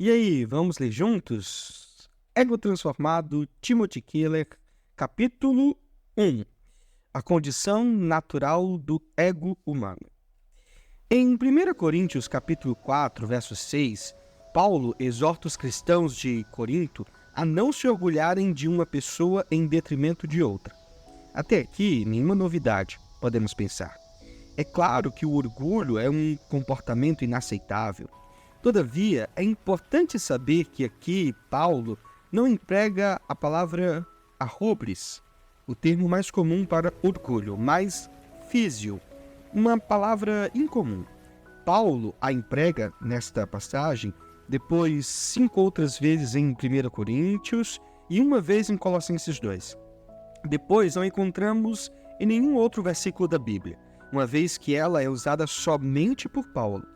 E aí, vamos ler juntos? Ego Transformado, Timothy Keller, capítulo 1. A condição natural do ego humano. Em 1 Coríntios, capítulo 4, verso 6, Paulo exorta os cristãos de Corinto a não se orgulharem de uma pessoa em detrimento de outra. Até aqui, nenhuma novidade, podemos pensar. É claro que o orgulho é um comportamento inaceitável. Todavia, é importante saber que aqui Paulo não emprega a palavra arrobres, o termo mais comum para orgulho, mas físio, uma palavra incomum. Paulo a emprega nesta passagem, depois 5 outras vezes em 1 Coríntios e uma vez em Colossenses 2. Depois não encontramos em nenhum outro versículo da Bíblia, uma vez que ela é usada somente por Paulo.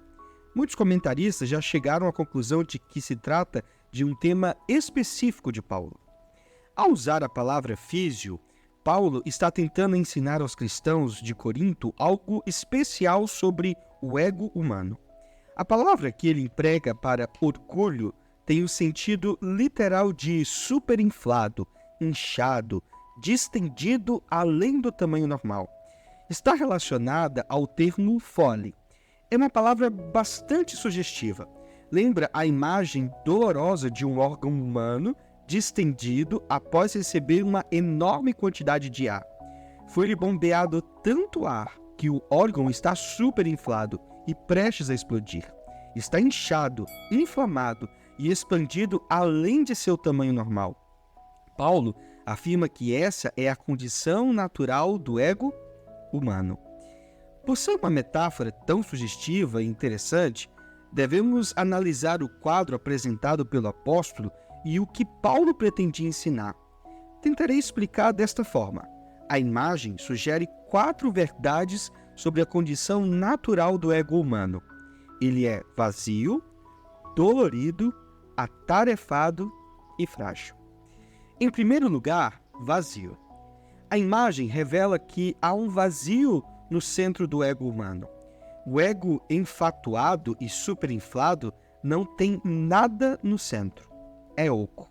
Muitos comentaristas já chegaram à conclusão de que se trata de um tema específico de Paulo. Ao usar a palavra físio, Paulo está tentando ensinar aos cristãos de Corinto algo especial sobre o ego humano. A palavra que ele emprega para orgulho tem o sentido literal de superinflado, inchado, distendido além do tamanho normal. Está relacionada ao termo fole. É uma palavra bastante sugestiva. Lembra a imagem dolorosa de um órgão humano distendido após receber uma enorme quantidade de ar. Foi-lhe bombeado tanto ar que o órgão está superinflado e prestes a explodir. Está inchado, inflamado e expandido além de seu tamanho normal. Paulo afirma que essa é a condição natural do ego humano. Por ser uma metáfora tão sugestiva e interessante, devemos analisar o quadro apresentado pelo apóstolo e o que Paulo pretendia ensinar. Tentarei explicar desta forma. A imagem sugere 4 verdades sobre a condição natural do ego humano. Ele é vazio, dolorido, atarefado e frágil. Em primeiro lugar, vazio. A imagem revela que há um vazio no centro do ego humano. O ego enfatuado e superinflado não tem nada no centro. É oco.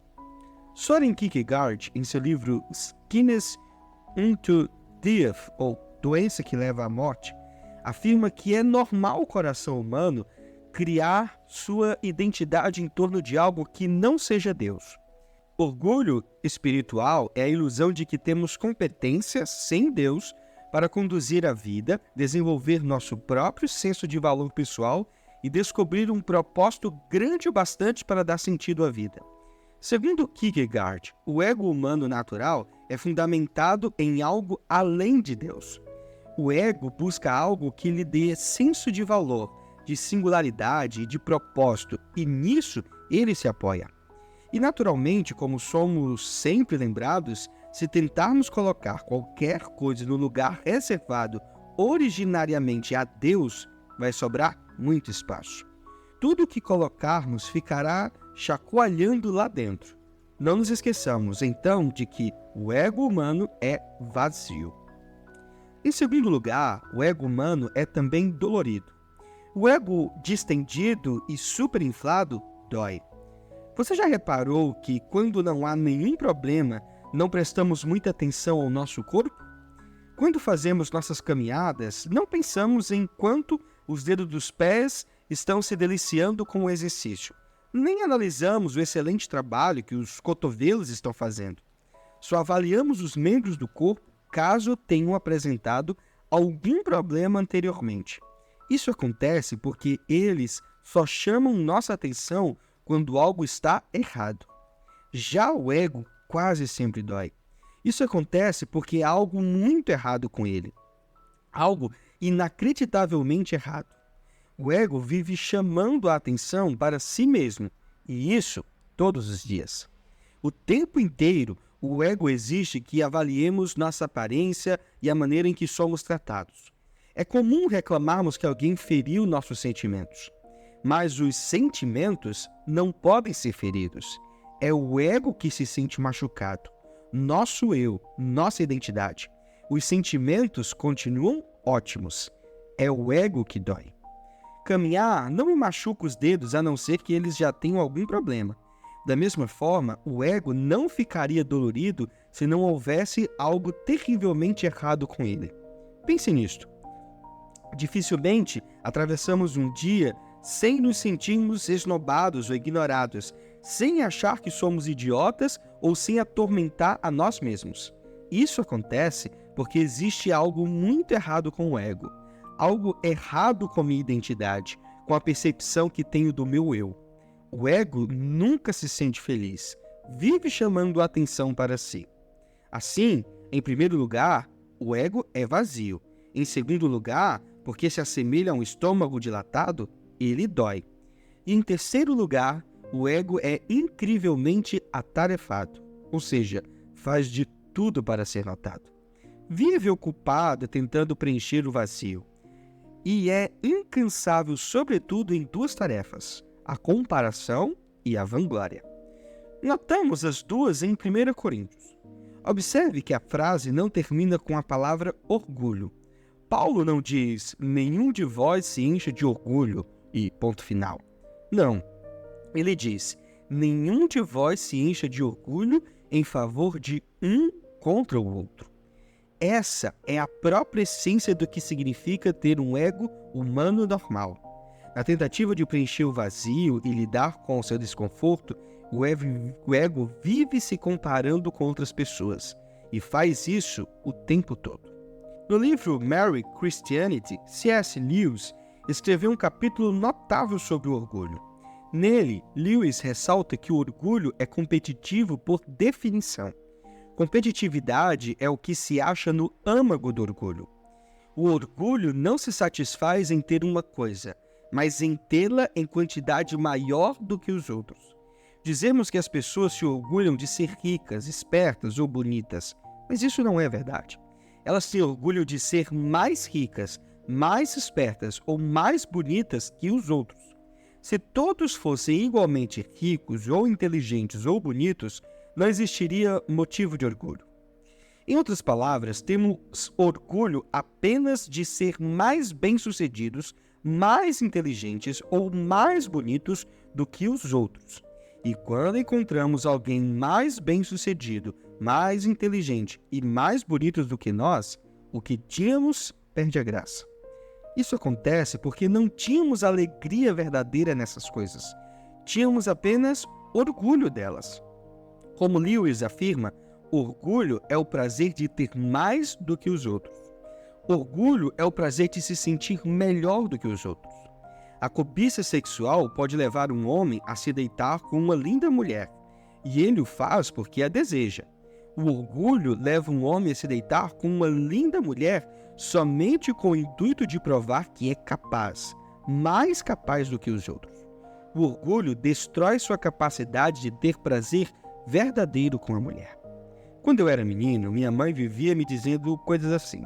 Soren Kierkegaard, em seu livro Sickness unto Death, ou Doença que Leva à Morte, afirma que é normal o coração humano criar sua identidade em torno de algo que não seja Deus. Orgulho espiritual é a ilusão de que temos competência sem Deus para conduzir a vida, desenvolver nosso próprio senso de valor pessoal e descobrir um propósito grande o bastante para dar sentido à vida. Segundo Kierkegaard, o ego humano natural é fundamentado em algo além de Deus. O ego busca algo que lhe dê senso de valor, de singularidade e de propósito, e nisso ele se apoia. E naturalmente, como somos sempre lembrados, se tentarmos colocar qualquer coisa no lugar reservado originariamente a Deus, vai sobrar muito espaço. Tudo que colocarmos ficará chacoalhando lá dentro. Não nos esqueçamos, então, de que o ego humano é vazio. Em segundo lugar, o ego humano é também dolorido. O ego distendido e superinflado dói. Você já reparou que quando não há nenhum problema, não prestamos muita atenção ao nosso corpo? Quando fazemos nossas caminhadas, não pensamos em quanto os dedos dos pés estão se deliciando com o exercício. Nem analisamos o excelente trabalho que os cotovelos estão fazendo. Só avaliamos os membros do corpo caso tenham apresentado algum problema anteriormente. Isso acontece porque eles só chamam nossa atenção quando algo está errado. Já o ego quase sempre dói. Isso acontece porque há algo muito errado com ele. Algo inacreditavelmente errado. O ego vive chamando a atenção para si mesmo, e isso todos os dias. O tempo inteiro, o ego exige que avaliemos nossa aparência e a maneira em que somos tratados. É comum reclamarmos que alguém feriu nossos sentimentos. Mas os sentimentos não podem ser feridos. É o ego que se sente machucado. Nosso eu, nossa identidade. Os sentimentos continuam ótimos. É o ego que dói. caminhar, não me machuco os dedos a não ser que eles já tenham algum problema. Da mesma forma, o ego não ficaria dolorido se não houvesse algo terrivelmente errado com ele. Pense nisto. Dificilmente atravessamos um dia sem nos sentirmos esnobados ou ignorados, sem achar que somos idiotas ou sem atormentar a nós mesmos. Isso acontece porque existe algo muito errado com o ego, algo errado com a minha identidade, com a percepção que tenho do meu eu. O ego nunca se sente feliz, vive chamando a atenção para si. Assim, em primeiro lugar, o ego é vazio. Em segundo lugar, porque se assemelha a um estômago dilatado, ele dói. E em terceiro lugar, o ego é incrivelmente atarefado, ou seja, faz de tudo para ser notado. Vive ocupado tentando preencher o vazio. E é incansável, sobretudo, em duas tarefas, a comparação e a vanglória. Notamos as duas em 1 Coríntios. Observe que a frase não termina com a palavra orgulho. Paulo não diz, nenhum de vós se encha de orgulho e ponto final. Não. Ele diz, nenhum de vós se encha de orgulho em favor de um contra o outro. Essa é a própria essência do que significa ter um ego humano normal. Na tentativa de preencher o vazio e lidar com o seu desconforto, o ego vive se comparando com outras pessoas e faz isso o tempo todo. No livro Merry Christianity, C.S. Lewis escreveu um capítulo notável sobre o orgulho. Nele, Lewis ressalta que o orgulho é competitivo por definição. Competitividade é o que se acha no âmago do orgulho. O orgulho não se satisfaz em ter uma coisa, mas em tê-la em quantidade maior do que os outros. Dizemos que as pessoas se orgulham de ser ricas, espertas ou bonitas, mas isso não é verdade. Elas se orgulham de ser mais ricas, mais espertas ou mais bonitas que os outros. Se todos fossem igualmente ricos ou inteligentes ou bonitos, não existiria motivo de orgulho. Em outras palavras, temos orgulho apenas de ser mais bem-sucedidos, mais inteligentes ou mais bonitos do que os outros. E quando encontramos alguém mais bem-sucedido, mais inteligente e mais bonito do que nós, o que tínhamos perde a graça. Isso acontece porque não tínhamos alegria verdadeira nessas coisas. Tínhamos apenas orgulho delas. Como Lewis afirma, orgulho é o prazer de ter mais do que os outros. Orgulho é o prazer de se sentir melhor do que os outros. A cobiça sexual pode levar um homem a se deitar com uma linda mulher, e ele o faz porque a deseja. O orgulho leva um homem a se deitar com uma linda mulher somente com o intuito de provar que é capaz, mais capaz do que os outros. O orgulho destrói sua capacidade de ter prazer verdadeiro com a mulher. Quando eu era menino, minha mãe vivia me dizendo coisas assim: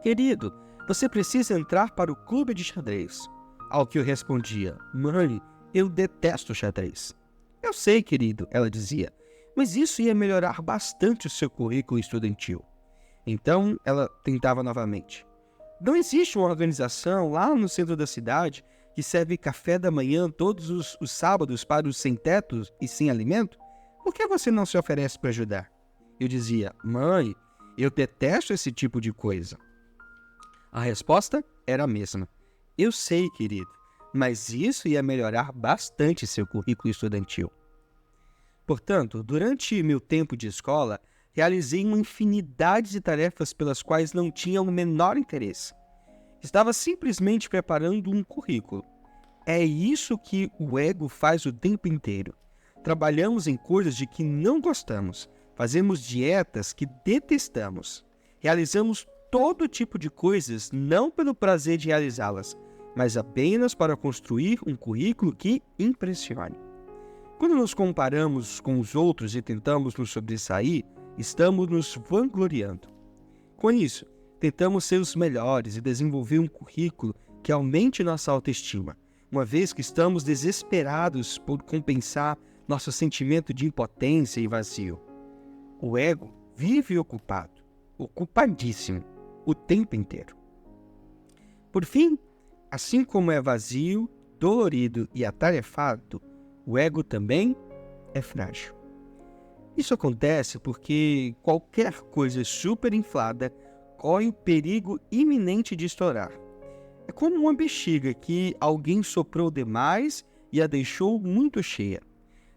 querido, você precisa entrar para o clube de xadrez. Ao que eu respondia: mãe, eu detesto xadrez. Eu sei, querido, ela dizia, mas isso ia melhorar bastante o seu currículo estudantil. Então, ela tentava novamente. Não existe uma organização lá no centro da cidade que serve café da manhã todos os sábados para os sem-teto e sem alimento? Por que você não se oferece para ajudar? Eu dizia: mãe, eu detesto esse tipo de coisa. A resposta era a mesma. Eu sei, querido, mas isso ia melhorar bastante seu currículo estudantil. Portanto, durante meu tempo de escola, realizei uma infinidade de tarefas pelas quais não tinha o menor interesse. Estava simplesmente preparando um currículo. É isso que o ego faz o tempo inteiro. Trabalhamos em coisas de que não gostamos, fazemos dietas que detestamos, realizamos todo tipo de coisas não pelo prazer de realizá-las, mas apenas para construir um currículo que impressione. Quando nos comparamos com os outros e tentamos nos sobressair, estamos nos vangloriando. Com isso, tentamos ser os melhores e desenvolver um currículo que aumente nossa autoestima, uma vez que estamos desesperados por compensar nosso sentimento de impotência e vazio. O ego vive ocupado, ocupadíssimo, o tempo inteiro. Por fim, Assim como é vazio, dolorido e atarefado, o ego também é frágil. Isso acontece porque qualquer coisa superinflada corre o perigo iminente de estourar. É como uma bexiga que alguém soprou demais e a deixou muito cheia.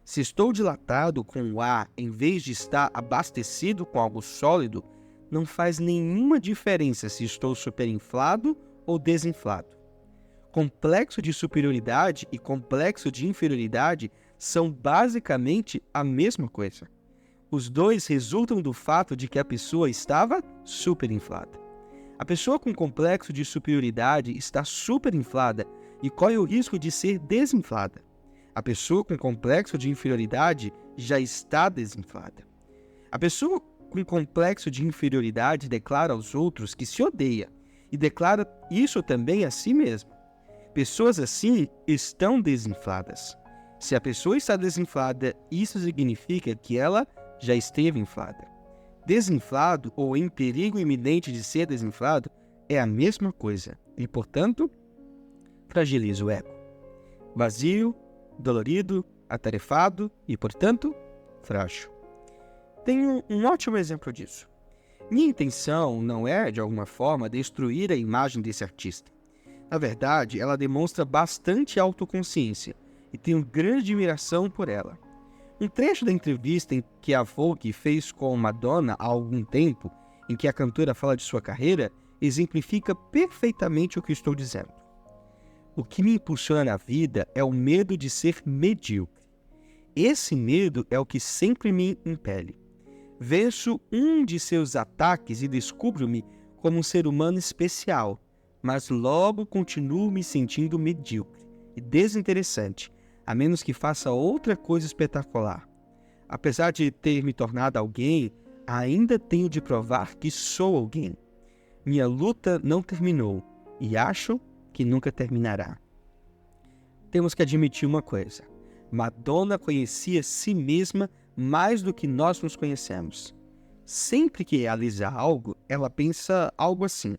Se estou dilatado com o ar em vez de estar abastecido com algo sólido, não faz nenhuma diferença se estou superinflado ou desinflado. Complexo de superioridade e complexo de inferioridade são basicamente a mesma coisa. Os dois resultam do fato de que a pessoa estava superinflada. A pessoa com complexo de superioridade está superinflada e corre o risco de ser desinflada. A pessoa com complexo de inferioridade já está desinflada. A pessoa com complexo de inferioridade declara aos outros que se odeia e declara isso também a si mesma. Pessoas assim estão desinfladas. Se a pessoa está desinflada, isso significa que ela já esteve inflada. Desinflado ou em perigo iminente de ser desinflado é a mesma coisa e, portanto, fragiliza o ego. Vazio, dolorido, atarefado e, portanto, frágil. Tenho um ótimo exemplo disso. Minha intenção não é, de alguma forma, destruir a imagem desse artista. Na verdade, ela demonstra bastante autoconsciência e tenho grande admiração por ela. Um trecho da entrevista em que a Vogue fez com Madonna há algum tempo, em que a cantora fala de sua carreira, exemplifica perfeitamente o que estou dizendo. O que me impulsiona na vida é o medo de ser medíocre. Esse medo é o que sempre me impele. Venço um de seus ataques e descubro-me como um ser humano especial, mas logo continuo me sentindo medíocre e desinteressante, a menos que faça outra coisa espetacular. Apesar de ter me tornado alguém, ainda tenho de provar que sou alguém. Minha luta não terminou e acho que nunca terminará. Temos que admitir uma coisa. Madonna conhecia si mesma mais do que nós nos conhecemos. Sempre que realiza algo, ela pensa algo assim: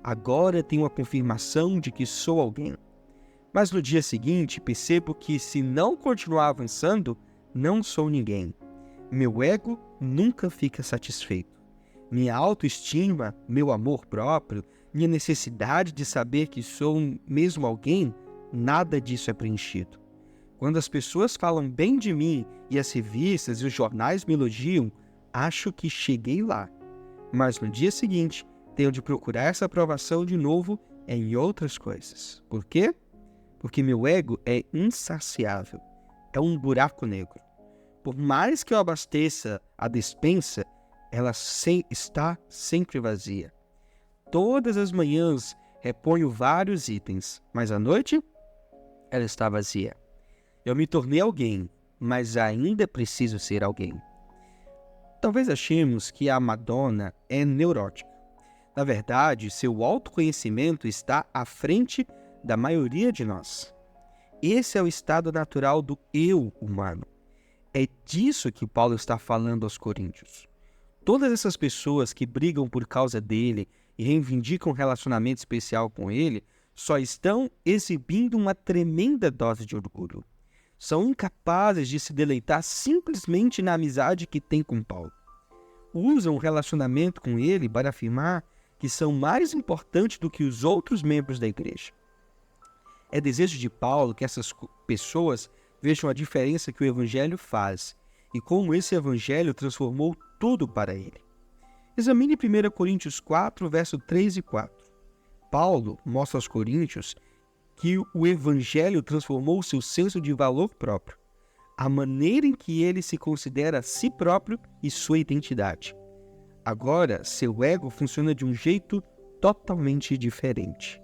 agora tenho a confirmação de que sou alguém. Mas no dia seguinte percebo que se não continuar avançando, não sou ninguém. Meu ego nunca fica satisfeito. Minha autoestima, meu amor próprio, minha necessidade de saber que sou mesmo alguém, nada disso é preenchido. Quando as pessoas falam bem de mim e as revistas e os jornais me elogiam, acho que cheguei lá. Mas no dia seguinte, tenho de procurar essa aprovação de novo em outras coisas. Por quê? Porque meu ego é insaciável. É um buraco negro. Por mais que eu abasteça a despensa, ela está sempre vazia. Todas as manhãs reponho vários itens, mas à noite ela está vazia. Eu me tornei alguém, mas ainda preciso ser alguém. Talvez achemos que a Madonna é neurótica. Na verdade, seu autoconhecimento está à frente da maioria de nós. Esse é o estado natural do eu humano. É disso que Paulo está falando aos Coríntios. Todas essas pessoas que brigam por causa dele e reivindicam um relacionamento especial com ele só estão exibindo uma tremenda dose de orgulho. São incapazes de se deleitar simplesmente na amizade que têm com Paulo. Usam o relacionamento com ele para afirmar que são mais importantes do que os outros membros da igreja. É desejo de Paulo que essas pessoas vejam a diferença que o Evangelho faz e como esse Evangelho transformou tudo para ele. Examine 1 Coríntios 4, verso 3 e 4. Paulo mostra aos coríntios que o Evangelho transformou seu senso de valor próprio, a maneira em que ele se considera a si próprio e sua identidade. Agora, seu ego funciona de um jeito totalmente diferente.